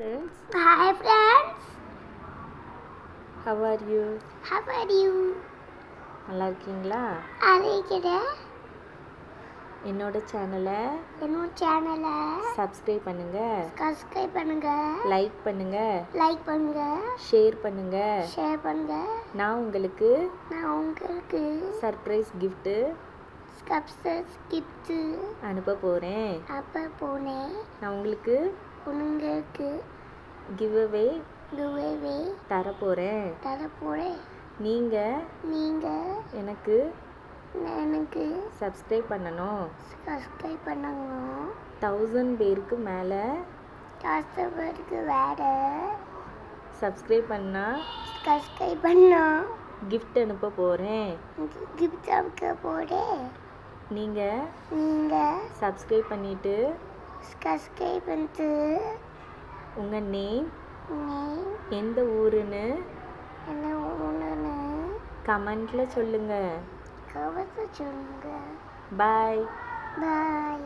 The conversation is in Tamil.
Friends, Hi friends, how are you? how are you? நல்லா இருக்கீங்களா? அழைக்கிறேன் என்னோட சேனலை என்னோட சேனலை சப்ஸ்கிரைப் பண்ணுங்க, சப்ஸ்கிரைப் பண்ணுங்க, லைக் பண்ணுங்க, லைக் பண்ணுங்க, ஷேர் பண்ணுங்க. ஷேர் பண்ணுங்க. நான் உங்களுக்கு நான் உங்களுக்கு சர்ப்ரைஸ் கிஃப்ட்டு சப்ஸ்கிரைப் கிஃப்ட் அனுப்ப போகிறேன். அப்போ போனேன். நான் உங்களுக்கு உங்களுக்கு கிவ் அவே கிவ்அவே தரப்போகிறேன். தரப்போறேன். நீங்கள் எனக்கு எனக்கு சப்ஸ்கிரைப் பண்ணணும். சப்ஸ்கிரைப் பண்ணணும். 1000 பேருக்கு மேலே கஷ்டப்பட்டு வேற சப்ஸ்கிரைப் பண்ணால் சப்ஸ்கிரைப் பண்ணோம். கிஃப்ட் அனுப்ப போகிறேன். கிஃப்ட் அனுப்ப போறேன். நீங்கள் சப்ஸ்கிரைப் பண்ணிவிட்டு சப்ஸ்கிரைப் பண்ணிட்டு உங்கள் நேம் நேம் எந்த ஊருன்னு என்ன ஒன்றுன்னு கமெண்ட்டில் சொல்லுங்கள். கவர்த்து சொல்லுங்க. பாய். பாய்.